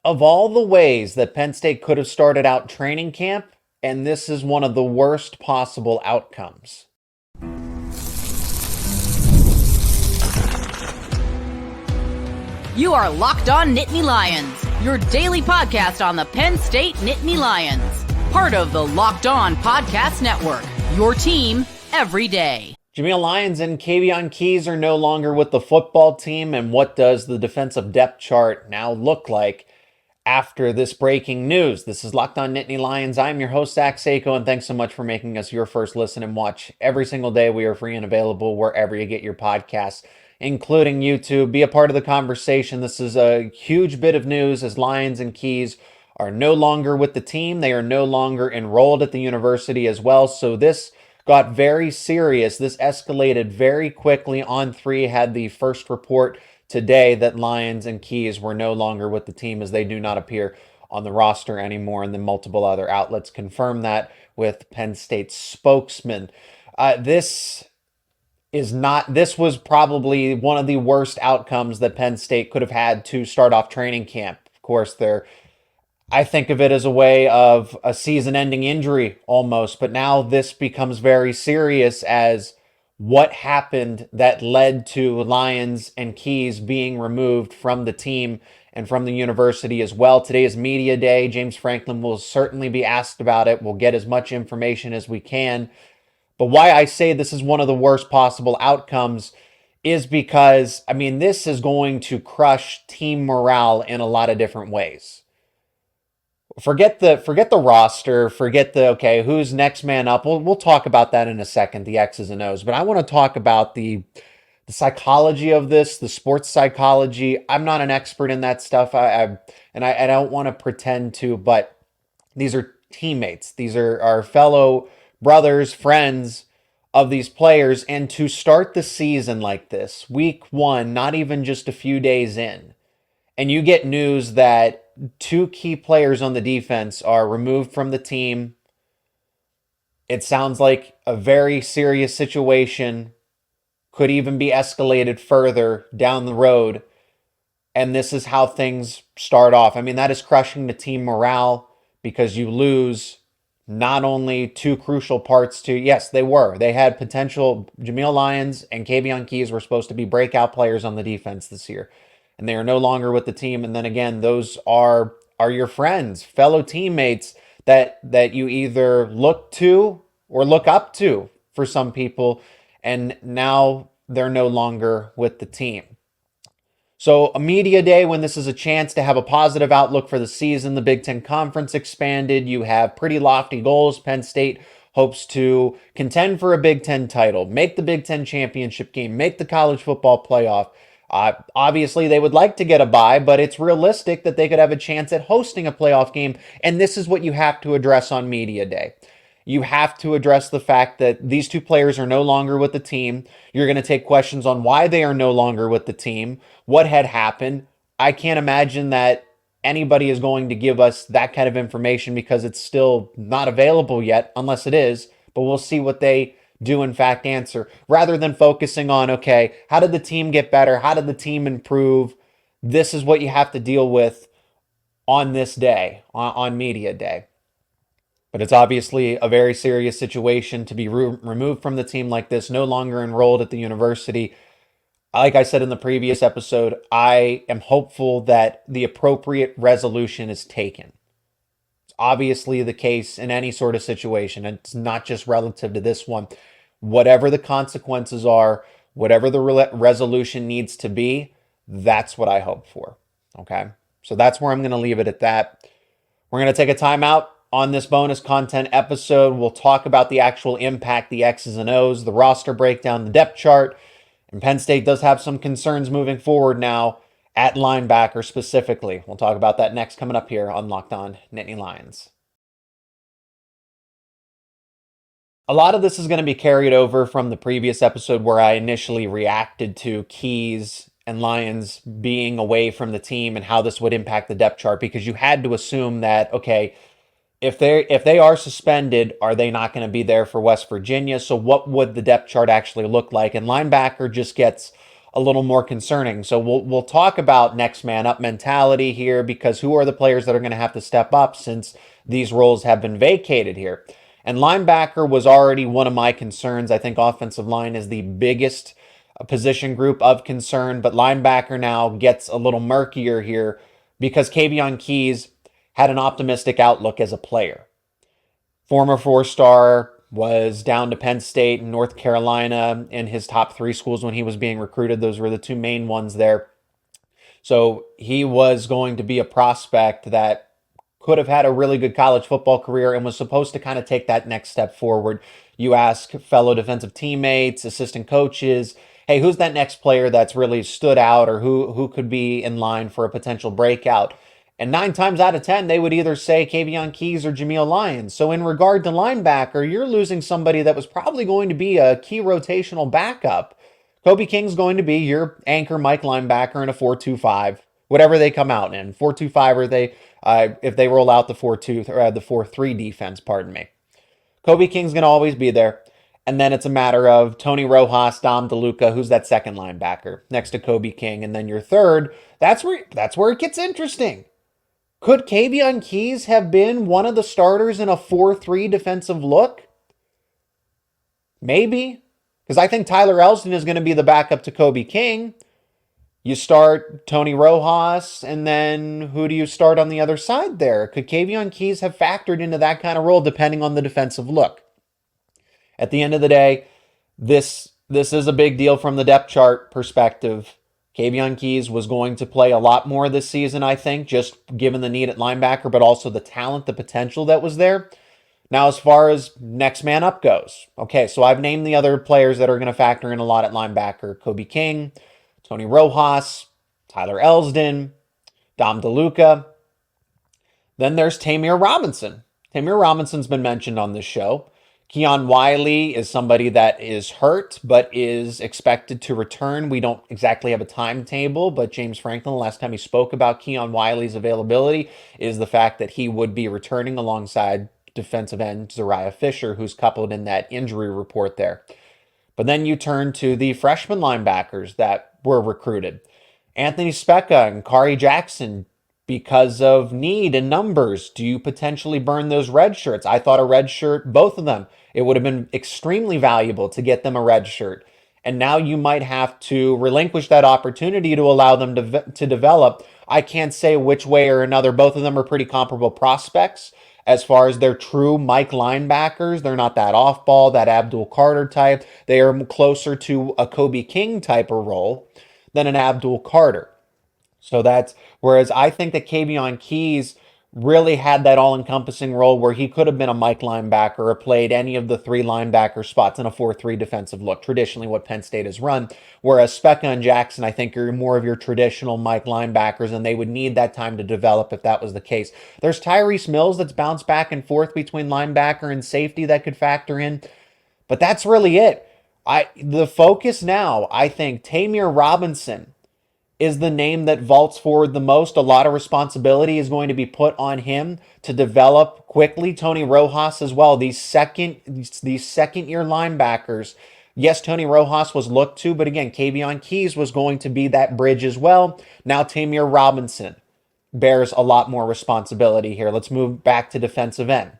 Of all the ways that Penn State could have started out training camp, and this is one of the worst possible outcomes. You are Locked On Nittany Lions, your daily podcast on the Penn State Nittany Lions. Part of the Locked On Podcast Network, your team every day. Jameial Lyons and Kaveion are no longer with the football team, and what does the defensive depth chart now look like after this breaking news? This is Locked On Nittany Lions. I'm your host, Zach Seyko, and thanks so much for making us your first listen and watch every single day. We are free and available wherever you get your podcasts, including YouTube. Be a part of the conversation. This is a huge bit of news as Lyons and Keys are no longer with the team. They are no longer enrolled at the university as well. So this got very serious. This escalated very quickly. On3 had the first report today that Lyons and Keys were no longer with the team as they do not appear on the roster anymore, and then multiple other outlets confirmed that with Penn State spokesman. This was probably one of the worst outcomes that Penn State could have had to start off training camp. Of course, I think of it as a way of a season-ending injury almost, but now this becomes very serious as what happened that led to Lyons and Keys being removed from the team and from the university as well. Today is media day. James Franklin will certainly be asked about it. We'll get as much information as we can. But why I say this is one of the worst possible outcomes is because, this is going to crush team morale in a lot of different ways. Forget the roster, okay, who's next man up. We'll talk about that in a second, the X's and O's. But I want to talk about the psychology of this, the sports psychology. I'm not an expert in that stuff. I don't want to pretend to, but these are teammates. These are our fellow brothers, friends of these players. And to start the season like this, week one, not even just a few days in, and you get news that two key players on the defense are removed from the team. It sounds like a very serious situation, could even be escalated further down the road. And this is how things start off. That is crushing the team morale because you lose not only two crucial parts to, yes, they had potential. Jameial Lyons and Kaveion were supposed to be breakout players on the defense this year, and they are no longer with the team. And then again, those are your friends, fellow teammates that you either look to or look up to for some people, and now they're no longer with the team. So a media day when this is a chance to have a positive outlook for the season. The Big Ten Conference expanded. You have pretty lofty goals. Penn State hopes to contend for a Big Ten title, make the Big Ten championship game, make the college football playoff. Obviously, they would like to get a bye, but it's realistic that they could have a chance at hosting a playoff game. And this is what you have to address on media day. You have to address the fact that these two players are no longer with the team. You're going to take questions on why they are no longer with the team, what had happened. I can't imagine that anybody is going to give us that kind of information because it's still not available yet, unless it is. But we'll see what they do in fact answer, rather than focusing on, okay, how did the team get better? How did the team improve? This is what you have to deal with on this day, on media day. But it's obviously a very serious situation to be removed from the team like this, no longer enrolled at the university. Like I said in the previous episode, I am hopeful that the appropriate resolution is taken. It's obviously the case in any sort of situation. It's not just relative to this one. Whatever the consequences are, whatever the resolution needs to be, that's what I hope for. Okay? So that's where I'm going to leave it at that. We're going to take a timeout on this bonus content episode. We'll talk about the actual impact, the X's and O's, the roster breakdown, the depth chart. And Penn State does have some concerns moving forward now at linebacker specifically. We'll talk about that next, coming up here on Locked On Nittany Lions. A lot of this is going to be carried over from the previous episode where I initially reacted to Keys and Lyons being away from the team and how this would impact the depth chart, because you had to assume that, okay, if they are suspended, are they not going to be there for West Virginia? So what would the depth chart actually look like? And linebacker just gets a little more concerning. So we'll talk about next man up mentality here, because who are the players that are going to have to step up since these roles have been vacated here? And linebacker was already one of my concerns. I think offensive line is the biggest position group of concern, but linebacker now gets a little murkier here because Kaveion Keys had an optimistic outlook as a player. Former four-star, was down to Penn State and North Carolina in his top 3 schools when he was being recruited. Those were the 2 main ones there. So he was going to be a prospect that could have had a really good college football career and was supposed to kind of take that next step forward. You ask fellow defensive teammates, assistant coaches, hey, who's that next player that's really stood out, or who could be in line for a potential breakout? And 9 times out of 10, they would either say Kaveion Keys or Jameial Lyons. So in regard to linebacker, you're losing somebody that was probably going to be a key rotational backup. Kobe King's going to be your anchor Mike linebacker in a 4-2-5, whatever they come out in. 4-2-5, or they if they roll out the 4-2 or the 4-3 defense, pardon me. Kobe King's going to always be there. And then it's a matter of Tony Rojas, Dom DeLuca, who's that second linebacker next to Kobe King. And then your third, that's where it gets interesting. Could Kaveion Keys have been one of the starters in a 4-3 defensive look? Maybe. Because I think Tyler Elsdon is going to be the backup to Kobe King. You start Tony Rojas, and then who do you start on the other side there? Could Kaveion Keys have factored into that kind of role depending on the defensive look? At the end of the day, this is a big deal from the depth chart perspective. Kaveion Keys was going to play a lot more this season, I think, just given the need at linebacker, but also the talent, the potential that was there. Now, as far as next man up goes, okay, so I've named the other players that are going to factor in a lot at linebacker. Kobe King, Tony Rojas, Tyler Elsdon, Dom DeLuca. Then there's Tamir Robinson. Tamir Robinson's been mentioned on this show. Keon Wiley is somebody that is hurt, but is expected to return. We don't exactly have a timetable, but James Franklin, the last time he spoke about Keon Wiley's availability, is the fact that he would be returning alongside defensive end Zariah Fisher, who's coupled in that injury report there. But then you turn to the freshman linebackers that were recruited. Anthony Specca and Kari Jackson, because of need and numbers, do you potentially burn those red shirts? I thought a red shirt, both of them, it would have been extremely valuable to get them a red shirt. And now you might have to relinquish that opportunity to allow them to develop. I can't say which way or another. Both of them are pretty comparable prospects as far as their true Mike linebackers. They're not that off-ball, that Abdul Carter type. They are closer to a Kobe King type of role than an Abdul Carter. So that's, whereas I think that Kaveion Keys really had that all-encompassing role where he could have been a Mike linebacker or played any of the 3 linebacker spots in a 4-3 defensive look, traditionally what Penn State has run. Whereas Specca and Jackson, I think, are more of your traditional Mike linebackers, and they would need that time to develop if that was the case. There's Tyrese Mills that's bounced back and forth between linebacker and safety that could factor in, but that's really it. The focus now, I think, Tamir Robinson is the name that vaults forward the most. A lot of responsibility is going to be put on him to develop quickly. Tony Rojas as well. These second-year linebackers. Yes, Tony Rojas was looked to, but again, Kaveion Keys was going to be that bridge as well. Now Tamir Robinson bears a lot more responsibility here. Let's move back to defensive end.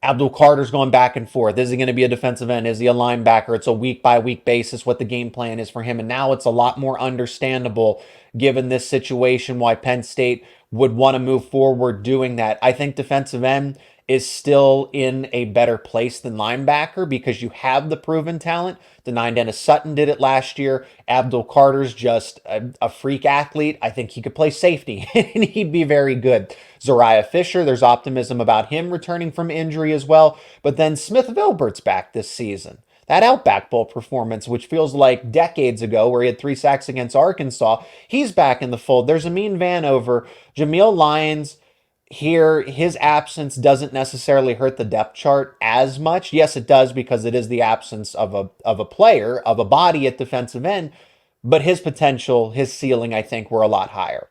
Abdul Carter's going back and forth. Is he going to be a defensive end? Is he a linebacker? It's a week-by-week basis what the game plan is for him. And now it's a lot more understandable, given this situation, why Penn State would want to move forward doing that. I think defensive end is still in a better place than linebacker because you have the proven talent. Denai Dennis Sutton did it last year. Abdul Carter's just a freak athlete. I think he could play safety and he'd be very good. Zariah Fisher, there's optimism about him returning from injury as well. But then Smith Vilbert's back this season. That Outback Bowl performance, which feels like decades ago, where he had 3 sacks against Arkansas, he's back in the fold. There's Amin Vanover. Jameial Lyons, here, his absence doesn't necessarily hurt the depth chart as much. Yes, it does, because it is the absence of a player, of a body at defensive end, but his potential, his ceiling, I think, were a lot higher.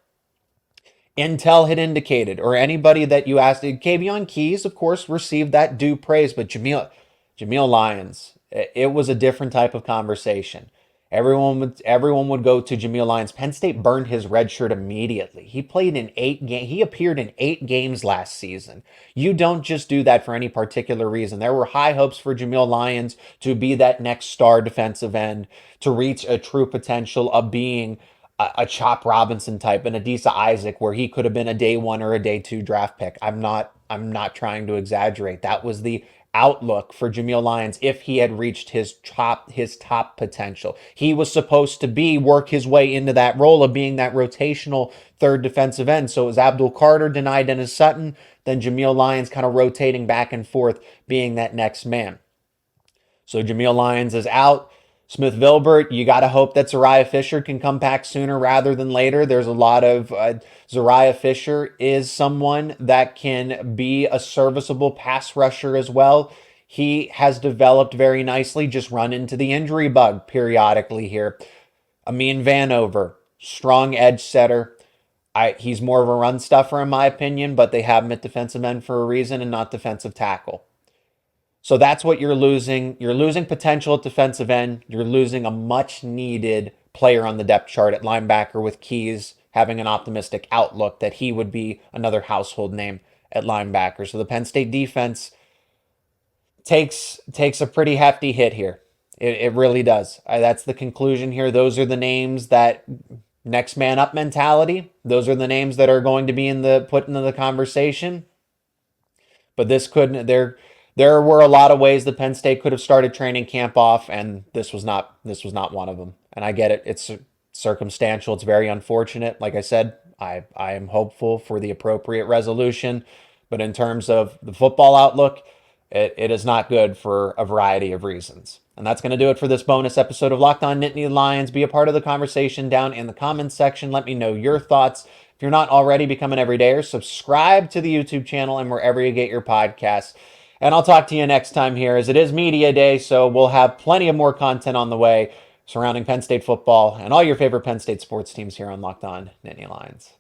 Intel had indicated, or anybody that you asked, Kaveion Keys, of course, received that due praise, but Jameial Lyons, it was a different type of conversation. Everyone would go to Jameial Lyons. Penn State burned his red shirt immediately. He appeared in 8 games last season. You don't just do that for any particular reason. There were high hopes for Jameial Lyons to be that next star defensive end, to reach a true potential of being a Chop Robinson type, an Adisa Isaac, where he could have been a day 1 or a day 2 draft pick. I'm not trying to exaggerate. That was the outlook for Jameial Lyons if he had reached his top potential. He was supposed to work his way into that role of being that rotational third defensive end. So it was Abdul Carter denied Dennis Sutton, then Jameial Lyons kind of rotating back and forth, being that next man. So Jameial Lyons is out. Smith Vilbert, you got to hope that Zariah Fisher can come back sooner rather than later. There's a lot of Zariah Fisher is someone that can be a serviceable pass rusher as well. He has developed very nicely, just run into the injury bug periodically here. Amin Vanover, strong edge setter. He's more of a run stuffer in my opinion, but they have him at defensive end for a reason and not defensive tackle. So that's what you're losing. You're losing potential at defensive end. You're losing a much needed player on the depth chart at linebacker, with Keys having an optimistic outlook that he would be another household name at linebacker. So the Penn State defense takes a pretty hefty hit here. It really does. That's the conclusion here. Those are the names that next man up mentality. Those are the names that are going to be put into the conversation. But this couldn't. There were a lot of ways that Penn State could have started training camp off, and this was not one of them. And I get it. It's circumstantial. It's very unfortunate. Like I said, I am hopeful for the appropriate resolution. But in terms of the football outlook, it is not good for a variety of reasons. And that's going to do it for this bonus episode of Locked On Nittany Lions. Be a part of the conversation down in the comments section. Let me know your thoughts. If you're not already, become an everydayer. Subscribe to the YouTube channel and wherever you get your podcasts. And I'll talk to you next time here, as it is Media Day, so we'll have plenty of more content on the way surrounding Penn State football and all your favorite Penn State sports teams here on Locked On Nittany Lions.